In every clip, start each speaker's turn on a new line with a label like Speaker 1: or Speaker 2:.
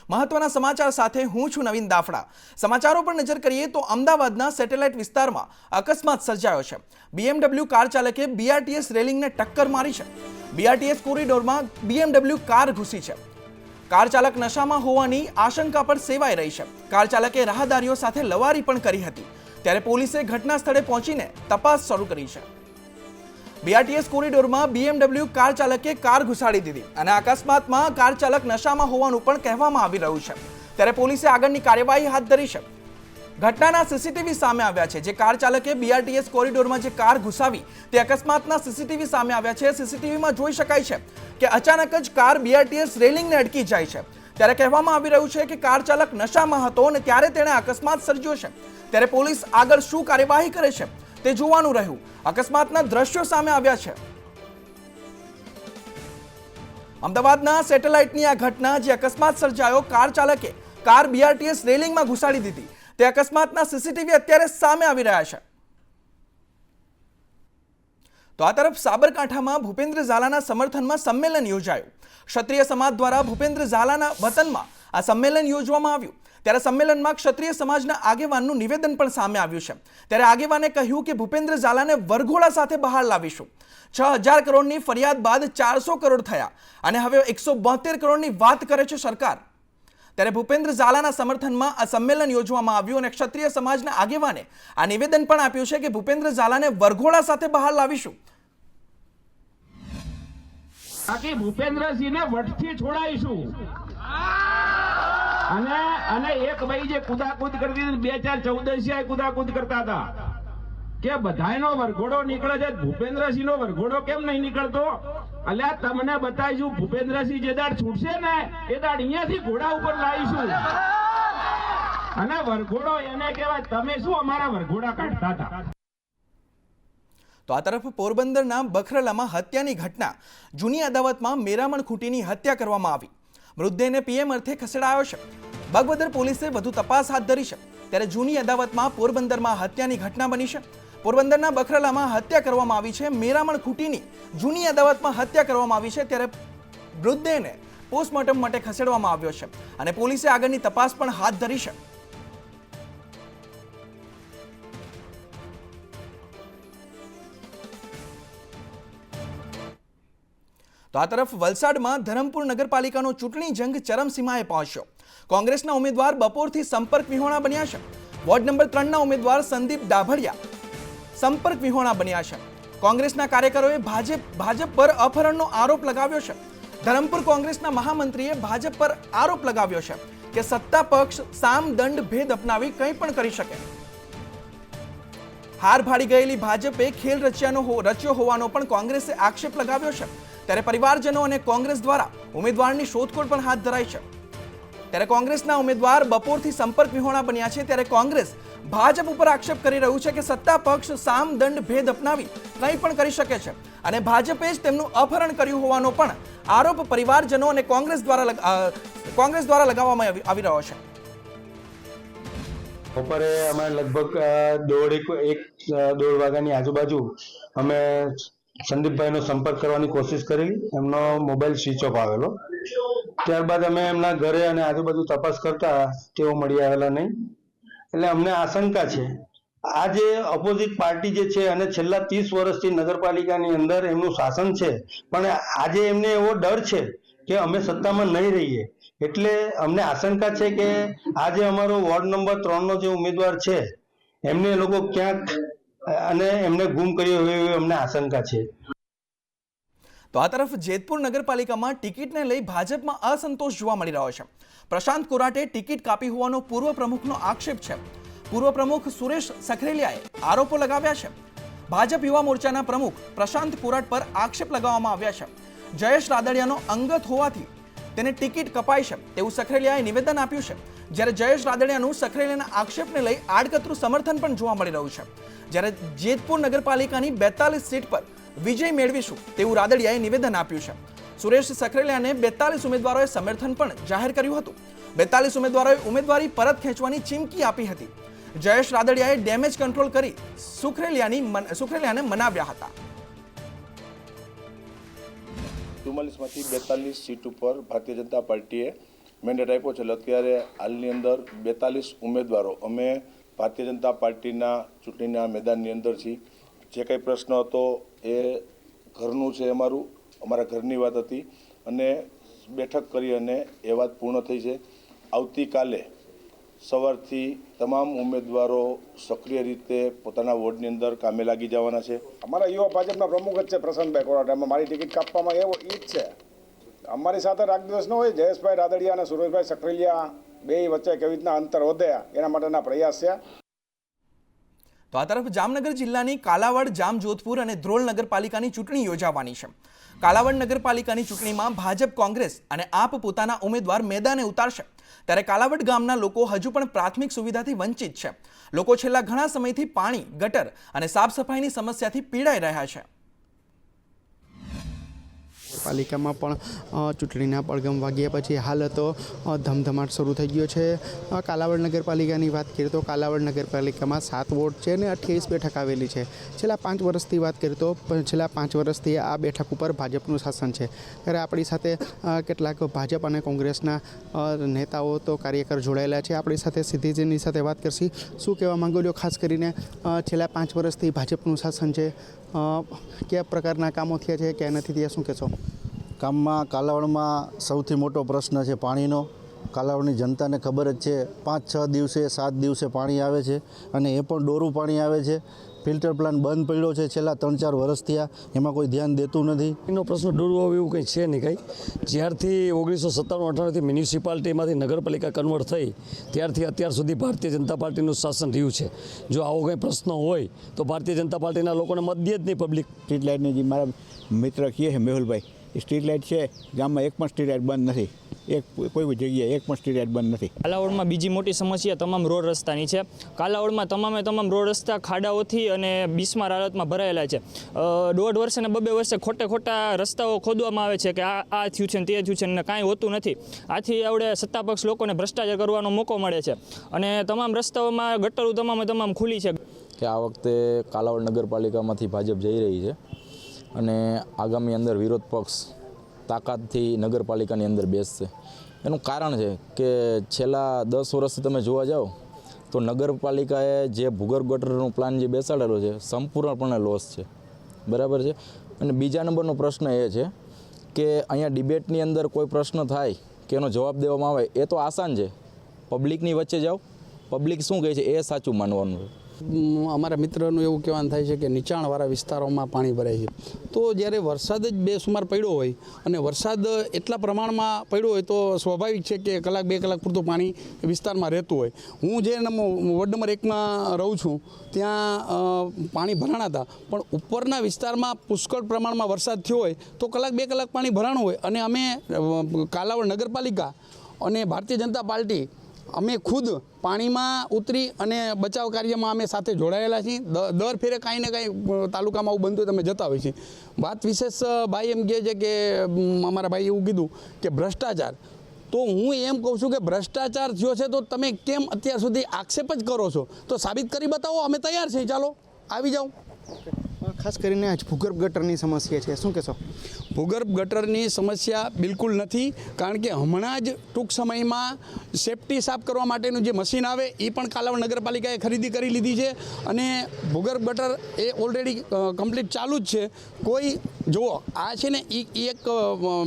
Speaker 1: મહત્વના સમાચાર સાથે હું છું નવીન દાફડા। સમાચારો પર નજર કરીએ તો અમદાવાદના સેટેલાઇટ વિસ્તારમાં અકસ્માત સર્જાયો છે। BMW કાર ચાલકે BRTS રેલિંગને ટક્કર મારી છે। BRTS કોરિડોરમાં BMW કાર ઘૂસી છે। કાર ચાલક નશામાં હોવાની આશંકા પર સેવાઈ રહી છે। કાર ચાલકે રાહદારીઓ સાથે લવારી પણ કરી હતી, ત્યારે પોલીસે ઘટના સ્થળે પહોંચીને તપાસ શરૂ કરી છે। BRTS કોરિડોરમાં BMW કાર ચાલકે કાર ઘુસાડી દીધી અને અકસ્માતમાં કાર ચાલક નશામાં હોવાનું પણ કહેવામાં આવી રહ્યું છે, ત્યારે પોલીસે આગળની કાર્યવાહી હાથ ધરી છે। ઘટનાના CCTV સામે આવ્યા છે। જે કાર ચાલકે BRTS કોરિડોરમાં જે કાર ઘુસાવી તે અકસ્માતના CCTV સામે આવ્યા છે। CCTVમાં જોઈ શકાય છે કે અચાનક જ કાર BRTS રેલિંગને અડકી જાય છે, ત્યારે કહેવામાં આવી રહ્યું છે કે કાર ચાલક નશામાં હતો અને ત્યારે તેણે અકસ્માત સર્જ્યો છે, ત્યારે પોલીસ આગળ શું કાર્યવાહી કરે છે તે જોવાનું રહ્યું। અકસ્માતના દ્રશ્યો સામે આવ્યા છે। અમદાવાદના સેટેલાઇટની આ ઘટના, જે અકસ્માત સર્જાયો, કાર ચાલકે કાર BRTS રેલિંગમાં ઘુસાડી દીધી, તે અકસ્માતના CCTV અત્યારે સામે આવી રહ્યા છે। તો આ તરફ સાબરકાંઠામાં ભૂપેન્દ્ર ઝાલાના સમર્થનમાં સંમેલન યોજાયું। ક્ષત્રિય સમાજ દ્વારા ભૂપેન્દ્ર ઝાલાના વતનમાં આ સંમેલન યોજવામાં આવ્યું, ત્યારે સંમેલનમાં ક્ષત્રિય સમાજના આગેવાનનું નિવેદન પણ સામે આવ્યું છે। ત્યારે આગેવાને કહ્યું કે ભૂપેન્દ્ર ઝાલાને વરઘોડા સાથે બહાર લાવીશું। 6000 કરોડની ફરિયાદ બાદ 400 કરોડ થયા અને હવે 172 કરોડની વાત કરે છે સરકાર। ત્યારે ભૂપેન્દ્ર ઝાલાના સમર્થનમાં આ સંમેલન યોજવામાં આવ્યું અને ક્ષત્રિય સમાજના આગેવાને આ નિવેદન પણ આપ્યું છે કે ભૂપેન્દ્ર ઝાલાને વરઘોડા સાથે બહાર લાવીશું।
Speaker 2: બાકી ભૂપેન્દ્રસિંહને વટથી છોડાઈશું અને એક ભાઈ જે કુદાકુદ કરતી 2014 કુદાકુદ કરતા હતા કે બધાયનો વરઘોડો નીકળે છે, ભૂપેન્દ્રસિંહનો વરઘોડો કેમ નહીં નીકળતો? અલ્યા તમને બતાવીશું, ભૂપેન્દ્રસિંહ જે દાડ છૂટશે ને એ દાડ અહીંયાથી ઘોડા ઉપર લાવીશું અને વરઘોડો એને કહેવાય। તમે શું અમારા વરઘોડા કાઢતા હતા?
Speaker 1: તો આ તરફ પોરબંદરના બખરલામાં હત્યાની ઘટના, જૂની અદાવતમાં મેરામણ ખૂંટીની હત્યા કરવામાં આવી। મૃતદેહને PM અર્થે ખસેડાયો છે। બગવદર પોલીસે વધુ તપાસ હાથ ધરી છે। ત્યારે જૂની અદાવતમાં પોરબંદરમાં હત્યાની ઘટના બની છે। પોરબંદરના બખરલામાં હત્યા કરવામાં આવી છે। મેરામણ ખૂંટીની જૂની અદાવતમાં હત્યા કરવામાં આવી છે, ત્યારે મૃતદેહને પોસ્ટમોર્ટમ માટે ખસેડવામાં આવ્યો છે અને પોલીસે આગળની તપાસ પણ હાથ ધરી છે। તો આ તરફ વલસાડમાં ધરમપુર નગરપાલિકાનો ચૂંટણી જંગ ચરમસીમાએ પહોંચ્યો। કોંગ્રેસના ઉમેદવાર બપોરથી સંપર્ક વિહોણા બન્યા છે। વોર્ડ નંબર 3ના ઉમેદવાર સંદીપ ડાભડિયા સંપર્ક વિહોણા બન્યા છે। કોંગ્રેસના કાર્યકરોએ ભાજપ પર અપહરણનો આરોપ લગાવ્યો છે। ધરમપુર કોંગ્રેસના મહામંત્રીએ ભાજપ પર આરોપ લગાવ્યો છે કે સત્તા પક્ષ સામ દંડ ભેદ અપનાવી કંઈ પણ કરી શકે। હાર ભાડી ગયેલી ભાજપે ખેલ રચ્યો હોવાનો પણ કોંગ્રેસે આક્ષેપ લગાવ્યો છે। ત્યારે પરિવારજનો અને કોંગ્રેસ દ્વારા ઉમેદવારની શોધખોળ પણ હાથ ધરાઈ છે। ત્યારે કોંગ્રેસના ઉમેદવાર બપોરથી સંપર્ક વિહોણા બન્યા છે। ત્યારે કોંગ્રેસ ભાજપ ઉપર આક્ષેપ કરી રહ્યું છે કે સત્તા પક્ષ સામ દંડ ભેદ અપનાવી કંઈ પણ કરી શકે છે અને ભાજપે જ તેમનું અપહરણ કર્યું હોવાનો પણ આરોપ પરિવારજનો અને કોંગ્રેસ દ્વારા લગાવવામાં આવી રહ્યો છે।
Speaker 3: બપોરે અમે લગભગ 1-1:30 વાગ્યાની આજુબાજુ અમે સંદીપભાઈનો સંપર્ક કરવાની કોશિશ કરેલી। એમનો મોબાઈલ સ્વિચ ઓફ આવેલો। ત્યારબાદ અમે એમના ઘરે અને આજુબાજુ તપાસ કરતા તેઓ મળી આવેલા નહીં। એટલે અમને આશંકા છે આ જે ઓપોઝિટ પાર્ટી જે છે અને છેલ્લા 30 વર્ષથી નગરપાલિકાની અંદર એમનું શાસન છે, પણ આજે એમને એવો ડર છે કે અમે સત્તામાં નહીં રહીએ, એટલે અમને આશંકા છે કે આજે અમારો વોર્ડ નંબર 3નો જે ઉમેદવાર છે એમને એ લોકો ક્યાંક અને એમને ગુમ કર્યો હોય એવી અમને આશંકા છે।
Speaker 1: તો આ તરફ જેતપુર નગરપાલિકામાં ટિકિટને લઈ ભાજપમાં અસંતોષ જોવા મળી રહ્યો છે। પ્રશાંત કોરાટે ટિકિટ કાપી હોવાનો પૂર્વ પ્રમુખનો આક્ષેપ છે। પૂર્વ પ્રમુખ સુરેશ સખરેલિયાએ આરોપો લગાવ્યા છે। ભાજપ યુવા મોરચાના પ્રમુખ પ્રશાંત કોરાટ પર આક્ષેપ લગાવવામાં આવ્યા છે। જયેશ રાદડિયાનો અંગત હોવાથી તેને ટિકિટ કપાઈ છે તેવું સખરેલિયાએ નિવેદન આપ્યું છે। જ્યારે જયેશ રાદડિયાનું સખરેલિયાના આક્ષેપને લઈ આડકતરું સમર્થન પણ જોવા મળી રહ્યું છે। જ્યારે જેતપુર નગરપાલિકાની 42 સીટ પર વિજય મેળવીશું તેવું રાદડિયાએ નિવેદન આપ્યું છે। સુરેશ સખરેલિયાને 42 ઉમેદવારોએ સમર્થન પણ જાહેર કર્યું હતું। 42 ઉમેદવારોએ ઉમેદવારી પરત ખેંચવાની ચીમકી આપી હતી। જયેશ રાદડિયાએ ડેમેજ કંટ્રોલ કરી સુખરેલિયાને મનાવ્યા હતા।
Speaker 4: 44માંથી 42 સીટ ઉપર ભારતીય જનતા પાર્ટીએ મેન્ડેટ આપ્યો છે. એટલે અત્યારે હાલની અંદર 42 ઉમેદવારો અમે ભારતીય જનતા પાર્ટીના ચૂંટણીના મેદાનની અંદર છીએ. જે કંઈ પ્રશ્ન હતો એ ઘરનું છે, અમારા ઘરની વાત હતી અને બેઠક કરી અને એ વાત પૂર્ણ થઈ છે. આવતીકાલે સવારથી તમામ ઉમેદવારો સક્રિય રીતે પોતાના વોર્ડની અંદર કામે લાગી જવાના છે.
Speaker 5: અમારા યુવા ભાજપના પ્રમુખ જ છે પ્રશાંતભાઈ કોરાટ. એમાં મારી ટિકિટ કાપવામાં એવો એ જ છે. અમારી સાથે રાગ દિવસ ન હોય. જયેશભાઈ રાદડિયા અને સુરેશભાઈ સક્રેલિયા બે વચ્ચે કેવી રીતના અંતર વધે એના માટેના પ્રયાસ છે.
Speaker 1: તો આ તરફ જામનગર જિલ્લાની કાલાવડ, જામજોધપુર અને ધ્રોલ નગરપાલિકાની ચૂંટણી યોજાવાની છે. કાલાવડ નગરપાલિકાની ચૂંટણીમાં ભાજપ, કોંગ્રેસ અને આપ પોતાના ઉમેદવાર મેદાને ઉતારશે. ત્યારે કાલાવડ ગામના લોકો હજુ પણ પ્રાથમિક સુવિધાથી વંચિત છે. લોકો છેલ્લા ઘણા સમયથી પાણી, ગટર અને સાફ સફાઈની સમસ્યાથી પીડાઈ રહ્યા છે.
Speaker 6: પાલિકામાં પણ ચૂંટણીના પડઘમ વાગ્યા પછી હાલ તો ધમધમાટ શરૂ થઈ ગયો છે. કાલાવડ નગરપાલિકાની વાત કરીએ તો કાલાવડ નગરપાલિકામાં 7 વોર્ડ છે અને 28 બેઠક આવેલી છે. છેલ્લા 5 વર્ષથી વાત કરીએ તો છેલ્લા 5 વર્ષથી આ બેઠક ઉપર ભાજપનું શાસન છે. ત્યારે આપણી સાથે કેટલાક ભાજપ અને કોંગ્રેસના નેતાઓ તો કાર્યકર જોડાયેલા છે. આપણી સાથે સીધીજીની સાથે વાત કરશી. શું કહેવા માંગો છો? ખાસ કરીને છેલ્લા 5 વર્ષથી ભાજપનું શાસન છે, કયા પ્રકારના કામો થયા છે, ક્યાં નથી થયા, શું કહેશો?
Speaker 7: કામમાં કાલાવડમાં સૌથી મોટો પ્રશ્ન છે પાણીનો. કાલાવડની જનતાને ખબર જ છે 5-6 દિવસે 7 દિવસે પાણી આવે છે અને એ પણ ડોરું પાણી આવે છે. ફિલ્ટર પ્લાન્ટ બંધ પડ્યો છે છેલ્લા 3-4 વર્ષ થયા, એમાં કોઈ ધ્યાન દેતું નથી.
Speaker 8: એનો પ્રશ્ન ડોરું આવે એવું કંઈ છે નહીં. કંઈ જ્યારથી 1997-98થી મ્યુનિસિપાલિટીમાંથી નગરપાલિકા કન્વર્ટ થઈ ત્યારથી અત્યાર સુધી ભારતીય જનતા પાર્ટીનું શાસન રહ્યું છે. જો આવો કંઈ પ્રશ્ન હોય તો ભારતીય જનતા પાર્ટીના લોકોને મત દે જ નહીં પબ્લિક.
Speaker 9: સ્ટ્રીટ લાઇટની જે મારા મિત્ર કહે છે મેહુલભાઈ, સ્ટ્રીટ લાઇટ છે ગામમાં, એક પણ સ્ટ્રીટ લાઇટ બંધ નથી. કોઈ જગ્યાએ એક પણ સ્ટ્રીટ લાઇટ બંધ નથી.
Speaker 10: કાલાવડમાં બીજી મોટી સમસ્યા તમામ રોડ રસ્તાની છે. કાલાવડમાં તમામ રોડ રસ્તા ખાડાઓથી અને બિસ્માર હાલતમાં ભરાયેલા છે. 1.5 વર્ષે અને 2 વર્ષે ખોટા રસ્તાઓ ખોદવામાં આવે છે કે આ થયું છે ને તે થયું છે ને કાંઈ હોતું નથી. આથી આવડે સત્તાપક્ષ લોકોને ભ્રષ્ટાચાર કરવાનો મોકો મળે છે અને તમામ રસ્તાઓમાં ગટરો તમામ ખુલ્લી છે.
Speaker 11: કે આ વખતે કાલાવડ નગરપાલિકામાંથી ભાજપ જઈ રહી છે અને આગામી અંદર વિરોધ પક્ષ તાકાતથી નગરપાલિકાની અંદર બેસશે. એનું કારણ છે કે છેલ્લા 10 વર્ષથી તમે જોવા જાઓ તો નગરપાલિકાએ જે ભૂગર્ભ ગટરનો પ્લાન જે બેસાડેલો છે સંપૂર્ણપણે લોસ છે. બરાબર છે. અને બીજા નંબરનો પ્રશ્ન એ છે કે અહીંયા ડિબેટની અંદર કોઈ પ્રશ્ન થાય કે એનો જવાબ દેવામાં આવે એ તો આસાન છે. પબ્લિકની વચ્ચે જાઓ, પબ્લિક શું કહે છે એ સાચું માનવાનું છે.
Speaker 6: અમારા મિત્રનું એવું કહેવાનું થાય છે કે નીચાણવાળા વિસ્તારોમાં પાણી ભરાય છે. તો જ્યારે વરસાદ જ બેસુમાર પડ્યો હોય અને વરસાદ એટલા પ્રમાણમાં પડ્યો હોય તો સ્વાભાવિક છે કે 1-2 કલાક પૂરતું પાણી વિસ્તારમાં રહેતું હોય. હું જે વોર્ડ નંબર 1માં રહું છું ત્યાં પાણી ભરાણા હતા, પણ ઉપરના વિસ્તારમાં પુષ્કળ પ્રમાણમાં વરસાદ થયો હોય તો 1-2 કલાક પાણી ભરાણું હોય અને અમે કાલાવડ નગરપાલિકા અને ભારતીય જનતા પાર્ટી અમે ખુદ પાણીમાં ઉતરી અને બચાવ કાર્યમાં અમે સાથે જોડાયેલા છીએ. દર ફેરે કાંઈ ને કાંઈ તાલુકામાં આવું બનતું તમે જતા હોય છે. વાત વિશેષ ભાઈ એમ કહે છે કે અમારા ભાઈ એવું કીધું કે ભ્રષ્ટાચાર. તો હું એમ કહું છું કે ભ્રષ્ટાચાર થયો છે તો તમે કેમ અત્યાર સુધી આક્ષેપ જ કરો છો? તો સાબિત કરી બતાવો, અમે તૈયાર છીએ, ચાલો આવી જાઓ. ખાસ કરીને આજ ભૂગર્ભ ગટરની સમસ્યા છે, શું કહેશો? ભૂગર્ભ ગટરની સમસ્યા બિલકુલ નથી, કારણ કે હમણાં જ ટૂંક સમયમાં સેફટી સાફ કરવા માટેનું જે મશીન આવે એ પણ કાલાવડ નગરપાલિકાએ ખરીદી કરી લીધી છે અને ભૂગર્ભ ગટર એ ઓલરેડી કમ્પ્લીટ ચાલુ જ છે. કોઈ જુઓ આ છે ને એ એક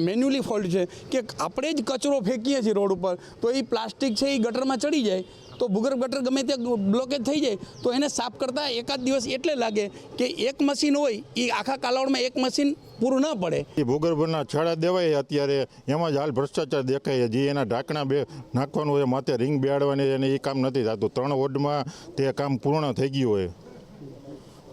Speaker 6: મેન્યુઅલી ફોલ્ટ છે કે આપણે જ કચરો ફેંકીએ છીએ રોડ ઉપર તો એ પ્લાસ્ટિક છે એ ગટરમાં ચડી જાય તો ભૂગર્ભ ગટર ગમે ત્યાં બ્લોકેજ થઈ જાય તો એને સાફ કરતાં 1-8 દિવસ એટલે લાગે કે એક મશીન હોય એ આખા કાલાવડમાં એક મશીન પૂરું ન પડે.
Speaker 12: ભૂગર્ભના છાડા દેવાય અત્યારે એમાં જ હાલ ભ્રષ્ટાચાર દેખાય. જે એના ઢાંકણા નાખવાનું હોય માથે રિંગ બેહાડવાની અને એ કામ નથી થતું. 3 વોર્ડમાં તે કામ પૂર્ણ થઈ ગયું હોય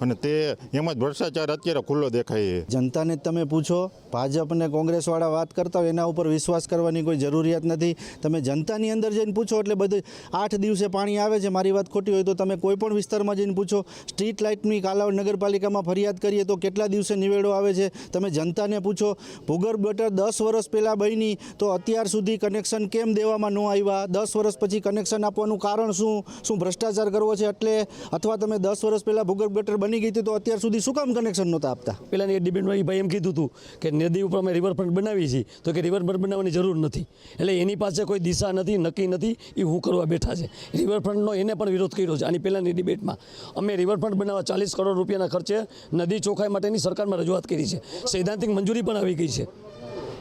Speaker 12: અને તે એમાં જ ભ્રષ્ટાચાર અત્યારે ખુલ્લો દેખાય.
Speaker 7: જનતાને તમે પૂછો, ભાજપ અને કોંગ્રેસવાળા વાત કરતા હોય એના ઉપર વિશ્વાસ કરવાની કોઈ જરૂરિયાત નથી. તમે જનતાની અંદર જઈને પૂછો એટલે બધું 8 દિવસે પાણી આવે છે. મારી વાત ખોટી હોય તો તમે કોઈ પણ વિસ્તારમાં જઈને પૂછો. સ્ટ્રીટ લાઇટની કાલાવડ નગરપાલિકામાં ફરિયાદ કરીએ તો કેટલા દિવસે નિવેડો આવે છે. તમે જનતાને પૂછો. ભૂગર્ભ ગટર 10 વર્ષ પહેલાં બની તો અત્યાર સુધી કનેક્શન કેમ દેવામાં ન આવ્યા? 10 વર્ષ પછી કનેક્શન આપવાનું કારણ શું ભ્રષ્ટાચાર કરવો છે એટલે? અથવા તમે 10 વર્ષ પહેલાં ભૂગર્ભ ગટર બની ગઈ હતી તો અત્યાર સુધી શું કામ કનેક્શન નહોતા આપતા?
Speaker 8: પહેલાંની એ ડિબેટમાં એ ભાઈ એમ કીધું હતું કે નદી ઉપર અમે રિવરફ્રન્ટ બનાવી છીએ, તો કે રિવરફ્રન્ટ બનાવવાની જરૂર નથી, એટલે એની પાસે કોઈ દિશા નથી, નક્કી નથી, એ હું કરવા બેઠા છે. રિવરફ્રન્ટનો એને પણ વિરોધ કર્યો છે. આની પહેલાંની ડિબેટમાં અમે રિવરફ્રન્ટ બનાવવા 40 કરોડ રૂપિયાના ખર્ચે નદી ચોખાઈ માટેની સરકારમાં રજૂઆત કરી છે. સૈદ્ધાંતિક મંજૂરી પણ આવી ગઈ છે.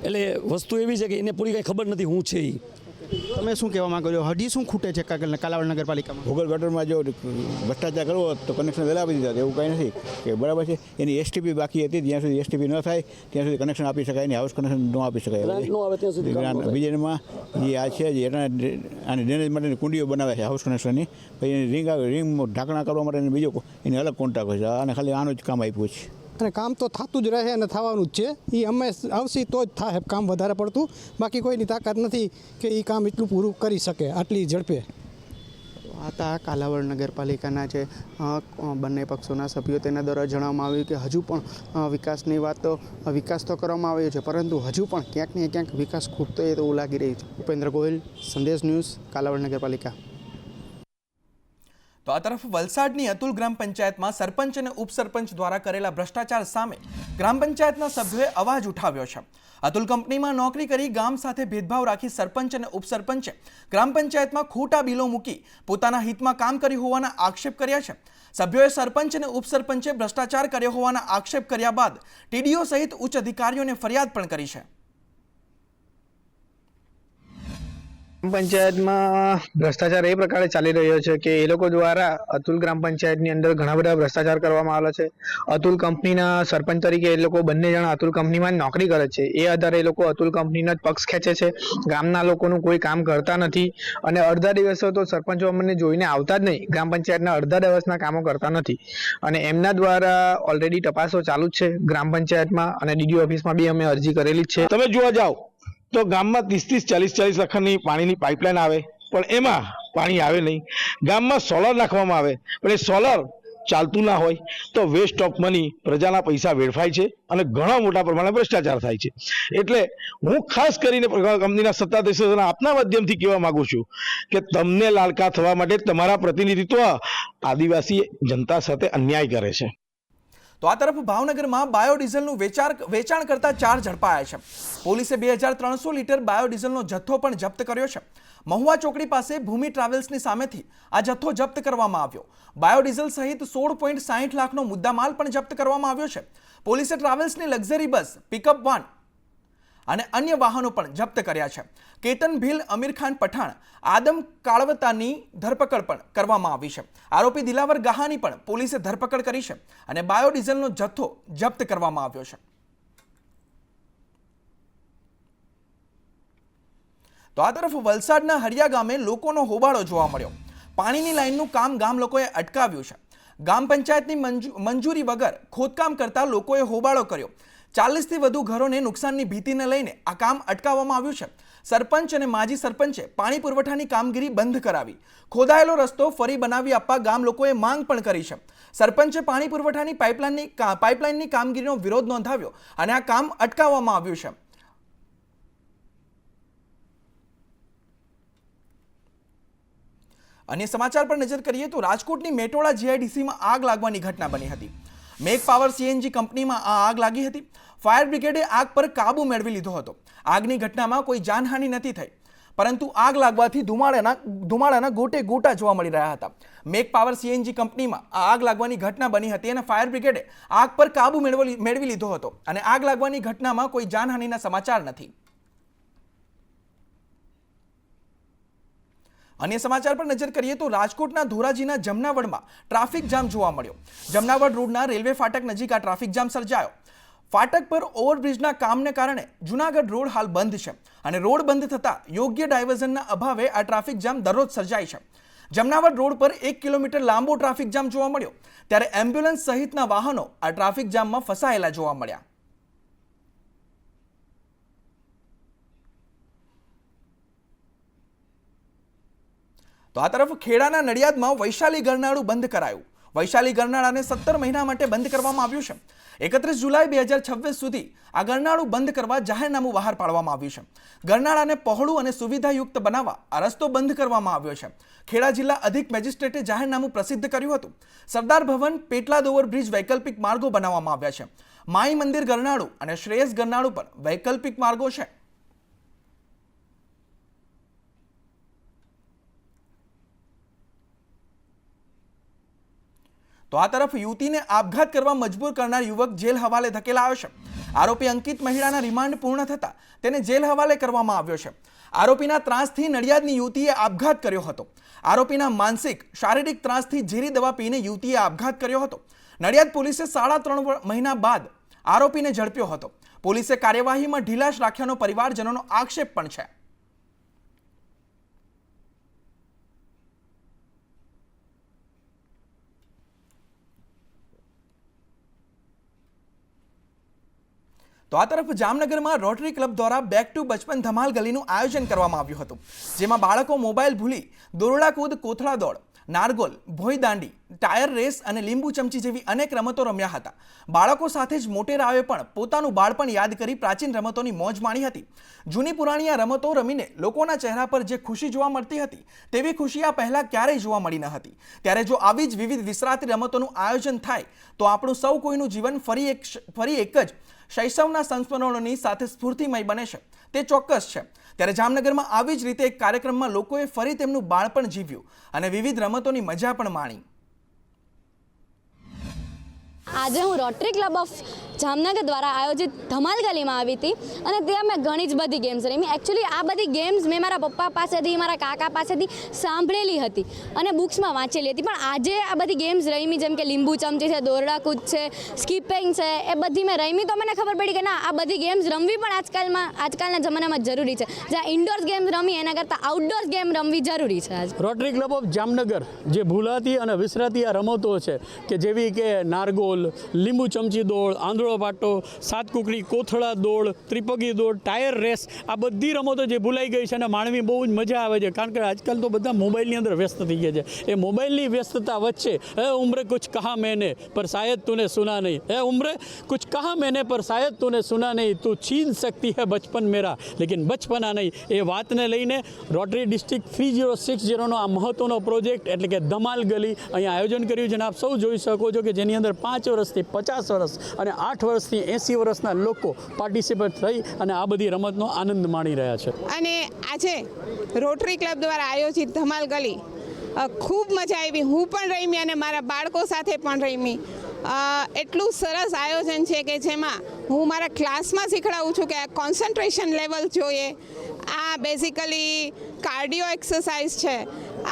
Speaker 8: એટલે વસ્તુ એવી છે કે એને પૂરી કંઈ ખબર નથી હું છે એ.
Speaker 13: તમે શું કહેવા માંગો છો? હજી શું ખૂટે છે કાલાવડ નગરપાલિકામાં?
Speaker 9: ભૂગર્ભ ગટરમાં જો ભ્રષ્ટાચાર કરવો હોત તો કનેક્શન વહેલા આપી દીધા. એવું કંઈ નથી કે બરાબર છે. એની એસટીપી બાકી હતી, જ્યાં સુધી એસટીપી ન થાય ત્યાં સુધી કનેક્શન આપી શકાય નહીં, હાઉસ કનેક્શન ન આપી શકાય. બીજામાં જે આ છે જે આની ડ્રેનેજ માટેની કુંડીઓ બનાવે છે હાઉસ કનેક્શનની, પછી એની રિંગ ઢાંકણા કરવા માટે બીજો એની અલગ કોન્ટ્રાક્ટ હોય છે. અને ખાલી આનું જ કામ આપ્યું છે.
Speaker 13: અને કામ તો થતું જ રહે અને થવાનું જ છે. એ અમે આવશે તો જ થાય કામ વધારે પડતું, બાકી કોઈની તાકાત નથી કે એ કામ એટલું પૂરું કરી શકે આટલી ઝડપે. આ હતા કાલાવડ નગરપાલિકાના જે બંને પક્ષોના સભ્યો. તેના દ્વારા જણાવવામાં આવ્યું કે હજુ પણ વિકાસની વાત વિકાસ તો કરવામાં આવ્યો છે, પરંતુ હજુ પણ ક્યાંક ને ક્યાંક વિકાસ ખૂટતો હોય તેવું લાગી રહ્યું છે. ઉપેન્દ્ર ગોહિલ, સંદેશ ન્યૂઝ, કાલાવડ નગરપાલિકા.
Speaker 1: તો આ તરફ વલસાડની અતુલ ગ્રામ પંચાયતમાં સરપંચ અને ઉપસરપંચ દ્વારા કરેલા ભ્રષ્ટાચાર સામે ગ્રામ પંચાયતના સભ્યોએ અવાજ ઉઠાવ્યો છે. અતુલ કંપનીમાં નોકરી કરી ગામ સાથે ભેદભાવ રાખી સરપંચ અને ઉપસરપંચે ગ્રામ પંચાયતમાં ખોટા બિલો મૂકી પોતાના હિતમાં કામ કર્યું હોવાના આક્ષેપ કર્યા છે. સભ્યોએ સરપંચ અને ઉપસરપંચે ભ્રષ્ટાચાર કર્યો હોવાના આક્ષેપ કર્યા બાદ ટીડીઓ સહિત ઉચ્ચ અધિકારીઓને ફરિયાદ પણ કરી છે.
Speaker 14: પંચાયતમાં ભ્રષ્ટાચાર એ પ્રકારે ચાલી રહ્યો છે કે એ લોકો દ્વારા અતુલ ગ્રામ પંચાયતની અંદર ઘણા બધા ભ્રષ્ટાચાર કરવામાં આવેલો છે. અતુલ કંપનીના સરપંચ તરીકે એ લોકો બંને જણા અતુલ કંપનીમાં નોકરી કરે છે. એ આધારે એ લોકો અતુલ કંપનીના જ પક્ષ ખેંચે છે. ગામના લોકોનું કોઈ કામ કરતા નથી અને અડધા દિવસો તો સરપંચો અમને જોઈને આવતા જ નહીં. ગ્રામ પંચાયતના અડધા દિવસના કામો કરતા નથી અને એમના દ્વારા ઓલરેડી તપાસો ચાલુ જ છે ગ્રામ પંચાયતમાં અને ડીડીઓ ઓફિસમાં બી અમે અરજી કરેલી જ છે.
Speaker 15: તમે જોવા જાઓ તો ગામમાં 30-40 લાખની પાણીની પાઇપલાઇન આવે પણ એમાં પાણી આવે નહીં. ગામમાં સોલર નાખવામાં આવે પણ એ સોલર ચાલતું ના હોય તો વેસ્ટ ઓફ મની, પ્રજાના પૈસા વેડફાય છે અને ઘણા મોટા પ્રમાણે ભ્રષ્ટાચાર થાય છે. એટલે હું ખાસ કરીને કંપનીના સત્તાધીશોના આપના માધ્યમથી કહેવા માંગુ છું કે તમને લાલકા થવા માટે તમારા પ્રતિનિધિત્વ આદિવાસી જનતા સાથે અન્યાય કરે છે.
Speaker 1: તો આ તરફ ભાવનગરમાં બાયોડીઝલનું વેચાણ કરતા 4 ઝડપાયા છે. પોલીસે 2300 લીટર બાયોડીઝલનો જથ્થો પણ જપ્ત કર્યો છે. મહુવા ચોકડી પાસે ભૂમિ ટ્રાવેલ્સની સામેથી આ જથ્થો જપ્ત કરવામાં આવ્યો. બાયોડીઝલ સહિત 16.60 લાખનો મુદ્દામાલ પણ જપ્ત કરવામાં આવ્યો છે. પોલીસે ટ્રાવેલ્સની લક્ઝરી બસ, પિકઅપ વાન અને અન્ય વાહનો પણ જપ્ત કર્યા છે. કેતન ભીલ, અમીર ખાન પઠાણ, આદમ કાળવતાની ધરપકડ પણ કરવામાં આવી છે. આરોપી દિલાવર ગહાની પણ પોલીસે ધરપકડ કરી છે અને બાયોડીઝલનો જથ્થો જપ્ત કરવામાં આવ્યો છે. તો આ તરફ વલસાડના હરિયા ગામે લોકોનો હોબાળો જોવા મળ્યો. પાણીની લાઈનનું કામ ગામ લોકોએ અટકાવ્યું છે. ગામ પંચાયતની મંજૂરી વગર ખોદકામ કરતા લોકોએ હોબાળો કર્યો. 40થી વધુ ઘરોને નુકસાનની ભીતિને લઈને આ કામ અટકાવવામાં આવ્યું છે. સરપંચ અને માજી સરપંચે પાણી પુરવઠાની કામગીરી બંધ કરાવી. ખોદાયેલો રસ્તો ફરી બનાવી આપવા ગામ લોકોએ માંગ પણ કરી છે. સરપંચે પાણી પુરવઠાની પાઇપલાઇનની કામગીરીનો વિરોધ નોંધાવ્યો અને આ કામ અટકાવવામાં આવ્યું છે. અન્ય સમાચાર પર નજર કરીએ તો રાજકોટની મેટોડા જીઆઈડીસીમાં આગ લાગવાની ઘટના બની હતી. મેક પાવર સીએનજી કંપનીમાં આ આગ લાગી હતી. ફાયર બ્રિગેડે આગ પર કાબુ મેળવી લીધો હતો. આગની ઘટનામાં કોઈ જાનહાનિ નથી થઈ, પરંતુ આગ લાગવાથી ધુમાડાના ગોટે ગોટા જોવા મળી રહ્યા હતા. મેક પાવર સીએનજી કંપનીમાં આ આગ લાગવાની ઘટના બની હતી અને ફાયર બ્રિગેડે આગ પર કાબુ મેળવી લીધો હતો અને આગ લાગવાની ઘટનામાં કોઈ જાનહાનિના સમાચાર નથી. અન્ય સમાચાર પર નજર કરીએ તો રાજકોટના ધોરાજીના જમનાવડમાં ટ્રાફિક જામ જોવા મળ્યો. જમનાવડ રોડના રેલવે ફાટક નજીક આ ટ્રાફિક જામ સર્જાયો. ફાટક પર ઓવરબ્રિજના કામને કારણે જૂનાગઢ રોડ હાલ બંધ છે અને રોડ બંધ થતાં યોગ્ય ડાયવર્ઝનના અભાવે આ ટ્રાફિક જામ દરરોજ સર્જાય છે. જમનાવડ રોડ પર 1 કિલોમીટર લાંબો ટ્રાફિક જામ જોવા મળ્યો, ત્યારે એમ્બ્યુલન્સ સહિતના વાહનો આ ટ્રાફિક જામમાં ફસાયેલા જોવા મળ્યા. તો આ તરફ ખેડાના નડિયાદમાં વૈશાલી ગરનાળું બંધ કરાયું. વૈશાલી ગરનાળાને 17 મહિના માટે બંધ કરવામાં આવ્યું છે. 31 જુલાઈ 2026 સુધી આ ગરનાળું બંધ કરવા જાહેરનામું બહાર પાડવામાં આવ્યું છે. ગરનાળાને પહોળું અને સુવિધાયુક્ત બનાવવા આ રસ્તો બંધ કરવામાં આવ્યો છે. ખેડા જિલ્લા અધિક મેજિસ્ટ્રેટે જાહેરનામું પ્રસિદ્ધ કર્યું હતું. સરદાર ભવન, પેટલાદ ઓવરબ્રિજ વૈકલ્પિક માર્ગો બનાવવામાં આવ્યા છે. માઈ મંદિર ગરનાળું અને શ્રેયસ ગરનાળું પર વૈકલ્પિક માર્ગો છે. તો આ તરફ યુવતીને આપઘાત કરવા મજબૂર કરનાર યુવક જેલ હવાલે ધકેલાયો છે. આરોપી અંકિત મહિડાના રિમાન્ડ પૂર્ણ થતા તેને જેલ હવાલે કરવામાં આવ્યો છે. આરોપીના ત્રાસથી નડિયાદની યુવતીએ આપઘાત કર્યો હતો. આરોપીના માનસિક શારીરિક ત્રાસથી ઝેરી દવા પીને યુવતીએ આપઘાત કર્યો હતો. નડિયાદ પોલીસે 3.5 મહિના બાદ આરોપીને ઝડપ્યો હતો. પોલીસે કાર્યવાહીમાં ઢીલાશ રાખ્યાનો પરિવારજનોનો આક્ષેપ પણ છે. તો આ તરફ જામનગરમાં રોટરી ક્લબ દ્વારા બેક ટુ બચપન ધમાલ ગલીનું આયોજન કરવામાં આવ્યું હતું, જેમાં બાળકો મોબાઈલ ભૂલી દોરડા કૂદ, કોથળા દોડ, નારગોલ, ભોઈ દાંડી, ટાયર રેસ અને લીંબુ ચમચી જેવી અનેક રમતો રમ્યા હતા. બાળકો સાથે જ મોટેરાઓએ પણ પોતાનું બાળપણ યાદ કરી પ્રાચીન રમતોની મોજ માણી હતી. જૂની પુરાણી આ રમતો રમીને લોકોના ચહેરા પર જે ખુશી જોવા મળતી હતી તેવી ખુશી આ પહેલા ક્યારેય જોવા મળી ન હતી. ત્યારે જો આવી જ વિવિધ વિસરાતી રમતોનું આયોજન થાય તો આપણું સૌ કોઈનું જીવન ફરી એક જ શૈશવના સંસ્મરણોની સાથે સ્ફૂર્તિમય બને છે, તે ચોક્કસ છે. ત્યારે જામનગરમાં આવી જ રીતે એક કાર્યક્રમમાં લોકોએ ફરી તેમનું બાળપણ જીવ્યું અને વિવિધ રમતોની મજા પણ માણી.
Speaker 16: આજે હું રોટરી ક્લબ ઓફ જામનગર દ્વારા આયોજિત ધમાલ ગલીમાં આવી હતી અને ત્યાં મેં ઘણી જ બધી ગેમ્સ રમી. એકચ્યુઅલી આ બધી ગેમ્સ મેં મારા પપ્પા પાસેથી, મારા કાકા પાસેથી સાંભળેલી હતી અને બુક્સમાં વાંચેલી હતી. પણ આજે આ બધી ગેમ્સ રમી, જેમ કે લીંબુ ચમચી છે, દોરડા કૂદ છે, સ્કીપિંગ છે, એ બધી મેં રમી તો મને ખબર પડી કે ના, આ બધી ગેમ્સ રમવી પણ આજકાલના જમાનામાં જરૂરી છે. જ્યાં ઇન્ડોર્સ ગેમ્સ રમી એના કરતાં આઉટડોર્સ ગેમ રમવી જરૂરી છે.
Speaker 6: રોટરી ક્લબ ઓફ જામનગર જે ભૂલાતી અને વિસરાતી આ રમતો છે કે જેવી કે નારગોલ, લીંબુ ચમચી દોડ, આંધળો પાટો, સાત કુકડી, કોથળા દોડ, ત્રિપગી દોડ, ટાયર રેસ, આ બધી રમતો જે ભૂલાઈ ગઈ છે અને માણવી બહુ જ મજા આવે છે. કારણ કે આજકાલ તો બધા મોબાઈલની અંદર વ્યસ્ત થઈ ગયા છે. એ મોબાઈલની વ્યસ્તતા વચ્ચે હે ઉમ્રે કુછ કહા મેને પર શાયદ તૂને સુના નહીં, હે ઉમ્રે કુછ કહા મેને પર શાયદ તૂને સુના નહીં, તું છીન શકતી હે બચપન મેરા લેકિન બચપના નહીં, એ વાતને લઈને રોટરી ડિસ્ટ્રિક્ટ 3060નો આ મહત્વનો પ્રોજેક્ટ એટલે કે ધમાલ ગલી અહીંયા આયોજન કર્યું છે. અને આપ સૌ જોઈ શકો છો કે જેની અંદર 5 વર્ષથી 50 વર્ષ અને 8 વર્ષથી 80 વર્ષના લોકો પાર્ટિસિપેટ થઈ અને આ બધી રમતનો આનંદ માણી રહ્યા છે.
Speaker 17: અને આજે રોટરી ક્લબ દ્વારા આયોજિત ધમાલ ગલી ખૂબ મજા આવી. હું પણ રમી અને મારા બાળકો સાથે પણ રમી. એટલું સરસ આયોજન છે કે જેમાં હું મારા ક્લાસમાં શીખડાવું છું કે આ કોન્સન્ટ્રેશન લેવલ જોઈએ, આ બેઝિકલી કાર્ડિયો એક્સરસાઇઝ છે,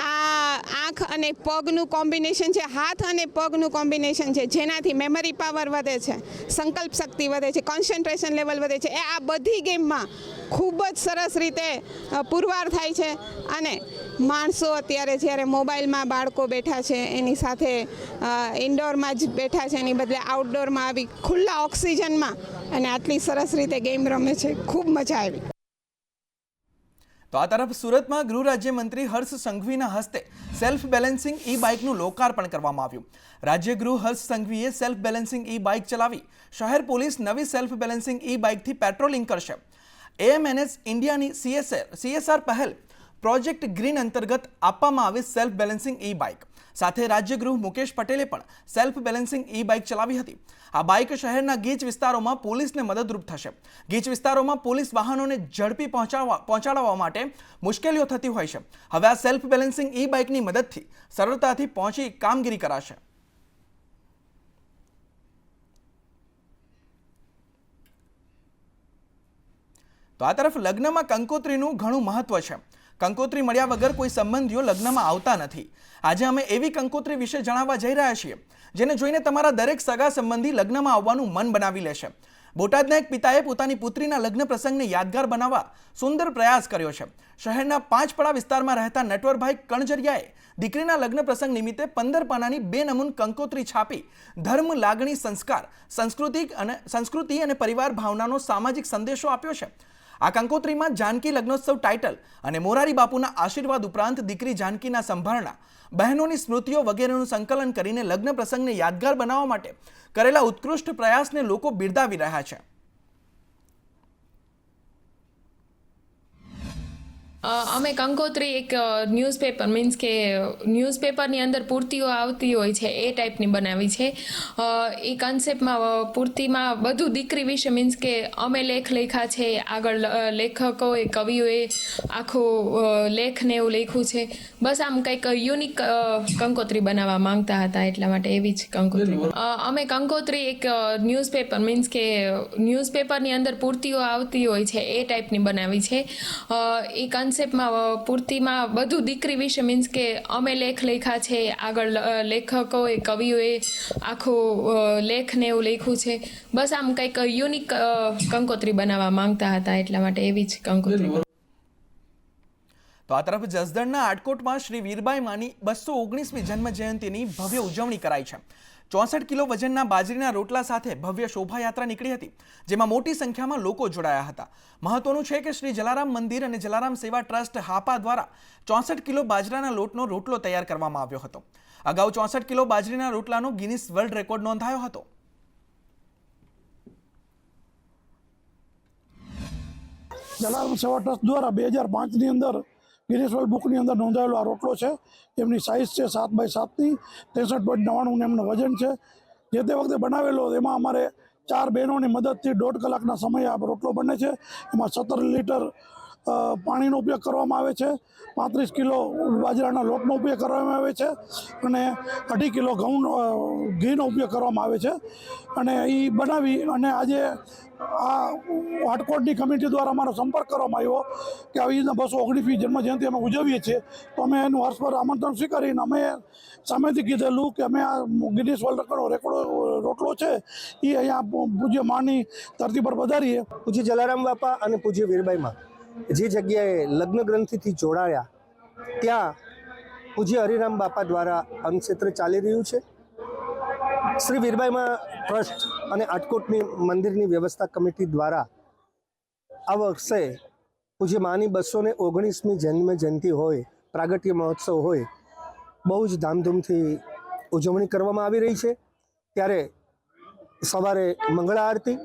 Speaker 17: આ આંખ અને પગનું કોમ્બિનેશન છે, હાથ અને પગનું કોમ્બિનેશન છે, જેનાથી મેમરી પાવર વધે છે, સંકલ્પ શક્તિ વધે છે, કોન્સન્ટ્રેશન લેવલ વધે છે. એ આ બધી ગેમમાં ખૂબ જ સરસ રીતે પુરવાર થાય છે. અને માણસો અત્યારે જ્યારે મોબાઈલમાં બાળકો બેઠા છે એની સાથે ઇન્ડોરમાં જ બેઠા છે એની બદલે આઉટડોરમાં આવી ખુલ્લા ઓક્સિજનમાં અને આટલી સરસ રીતે ગેમ રમે છે. ખૂબ મજા આવી.
Speaker 1: તો આ તરફ સુરતમાં ગૃહ રાજ્યમંત્રી હર્ષ સંઘવીના હસ્તે સેલ્ફ બેલેન્સિંગ ઈ બાઇકનું લોકાર્પણ કરવામાં આવ્યું. રાજ્ય ગૃહ હર્ષ સંઘવીએ સેલ્ફ બેલેન્સિંગ ઈ બાઇક ચલાવી શહેર પોલીસ નવી સેલ્ફ બેલેન્સિંગ ઈ બાઇકથી પેટ્રોલિંગ કરશે. AMNS ઇન્ડિયાની CSR પહેલ પ્રોજેક્ટ ગ્રીન અંતર્ગત આપવામાં આવી સેલ્ફ બેલેન્સિંગ ઈ બાઇક સાથે રાજ્યગૃહ મુકેશ પટેલે પણ સેલ્ફ બેલેન્સિંગ ઈ બાઇક ચલાવી હતી. આ બાઇક શહેરના ગીચ વિસ્તારોમાં પોલીસને મદદરૂપ થશે. ગીચ વિસ્તારોમાં પોલીસ વાહનોને ઝડપી પહોંચાડવા માટે મુશ્કેલીઓ થતી હોય છે. હવે આ સેલ્ફ બેલેન્સિંગ ઈ બાઇકની મદદથી સરળતાથી પહોંચી કામગીરી કરાશે. તો આ તરફ લગ્નમાં કંકોત્રીનું ઘણું મહત્વ છે. કંકોત્રી મળ્યા વગર કોઈ સંબંધીઓ લગ્નમાં આવતા નથી. આજે અમે એવી કંકોત્રી વિશે જણાવવા જઈ રહ્યા છીએ જેને જોઈને તમારા દરેક સગા સંબંધી લગ્નમાં આવવાનું મન બનાવી લેશે. બોટાદના એક પિતાએ પોતાની પુત્રીના લગ્ન પ્રસંગને યાદગાર બનાવવા સુંદર પ્રયાસ કર્યો છે. શહેરના પાંચપડા વિસ્તારમાં રહેતા નટવરભાઈ કણજરિયાએ દીકરીના લગ્ન પ્રસંગ નિમિત્તે 15 પાનાની 2 નમૂન કંકોત્રી છાપી ધર્મ, લાગણી, સંસ્કાર, સંસ્કૃતિ અને પરિવાર ભાવનાનો સામાજિક સંદેશો આપ્યો છે. આ કંકોત્રીમાં જાનકી લગ્નોત્સવ ટાઇટલ અને મોરારી બાપુના આશીર્વાદ ઉપરાંત દીકરી જાનકીના સંભારણા, બહેનોની સ્મૃતિઓ વગેરેનું સંકલન કરીને લગ્ન પ્રસંગને યાદગાર બનાવવા માટે કરેલા ઉત્કૃષ્ટ પ્રયાસને લોકો બિરદાવી રહ્યા છે.
Speaker 18: અમે કંકોત્રી એક ન્યૂઝપેપર મીન્સ કે ન્યૂઝપેપરની અંદર પૂર્તિઓ આવતી હોય છે એ ટાઈપની બનાવી છે. એ કન્સેપ્ટમાં પૂર્તિમાં બધું દીકરી વિશે મીન્સ કે અમે લેખ લખ્યા છે, આગળ લેખકોએ કવિઓએ આખો લેખને એવું લખ્યું છે. બસ આમ કંઈક યુનિક કંકોત્રી બનાવવા માંગતા હતા એટલા માટે એવી જ કંકોત્રી. અમે કંકોત્રી એક ન્યૂઝપેપર મીન્સ કે ન્યૂઝપેપરની અંદર પૂર્તિઓ આવતી હોય છે એ ટાઈપની બનાવી છે. એ કન્સેપ્ટમાં પૂર્તિમાં બધું દીકરી વિશે મીન્સ કે અમે લેખ લખ્યા છે, આગળ લેખકોએ કવિઓએ આખો લેખને એવું લખ્યું છે. બસ આમ કંઈક યુનિક કંકોત્રી બનાવવા માંગતા હતા એટલા માટે એવી જ કંકોત્રી.
Speaker 1: તો આ તરફ જસદણના આટકોટમાં શ્રી વીરબાઈ માની 219મી જન્મ જયંતિની ભવ્ય ઉજવણી કરાઈ છે. 64 કિલો વજનના બાજરીના રોટલા સાથે ભવ્ય શોભાયાત્રા નીકળી હતી, જેમાં મોટી સંખ્યામાં લોકો જોડાયા હતા. મહત્વનું છે કે શ્રી જલારામ મંદિર અને જલારામ સેવા ટ્રસ્ટ હાપા દ્વારા 64 કિલો બાજરાના લોટનો રોટલો તૈયાર કરવામાં આવ્યો હતો. અગાઉ 64 કિલો બાજરીના રોટલાનો ગિનિસ વર્લ્ડ રેકોર્ડ નોંધાયો હતો.
Speaker 19: જલારામ સેવા ટ્રસ્ટ દ્વારા 2005ની અંદર ગિનિસ વર્લ્ડ બુકની અંદર નોંધાયેલો આ રોટલો છે. એમની સાઇઝ છે 7x7ની, 63.99 એમનું વજન છે. જે તે વખતે બનાવેલો એમાં અમારે 4 બહેનોની મદદથી 1.5 કલાકના સમયે આ રોટલો બને છે. એમાં 17 લીટર પાણીનો ઉપયોગ કરવામાં આવે છે, 35 કિલો બાજરાના લોટનો ઉપયોગ કરવામાં આવે છે અને 2.5 કિલો ઘીનો ઉપયોગ કરવામાં આવે છે. અને એ બનાવી અને આજે આ આટકોટની કમિટી દ્વારા અમારો સંપર્ક કરવામાં આવ્યો કે આવી રીતના 219મી જન્મજયંતિ અમે ઉજવીએ છીએ, તો અમે એનું હર્ષભર આમંત્રણ સ્વીકારીને અમે સામેથી કીધેલું કે અમે આ ગિનિસ વર્લ્ડ રેકોર્ડ રોટલો છે એ અહીંયા પૂજ્ય માની ધરતી પર પધારીએ.
Speaker 20: પૂજ્ય જલારામ બાપા અને પૂજ્ય વીરબાઈમાં જે જગ્યાએ લગ્ન ગ્રંથિથી જોડાયા ત્યાં પૂજ્ય હરિરામ બાપા દ્વારા અન્નક્ષેત્ર ચાલી રહ્યું છે. શ્રી વીરબાઈમાં ટ્રસ્ટ અને આટકોટની મંદિરની વ્યવસ્થા કમિટી દ્વારા આ વર્ષે પૂજ્ય માની 219મી જન્મ જયંતિ હોય, પ્રાગટ્ય મહોત્સવ હોય, બહુ જ ધામધૂમથી ઉજવણી કરવામાં આવી રહી છે. ત્યારે સવારે મંગળા આરતી,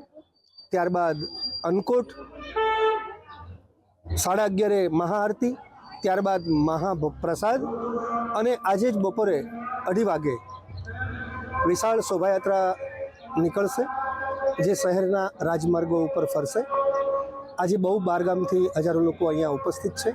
Speaker 20: ત્યારબાદ અન્નકોટ, 11:30 મહાઆરતી, ત્યારબાદ મહાપ્રસાદ અને આજે જ બપોરે 2:30 વાગે વિશાળ શોભાયાત્રા નીકળશે જે શહેરના રાજમાર્ગો ઉપર ફરશે. આજે બહુ બહારગામથી હજારો લોકો અહીંયા ઉપસ્થિત છે.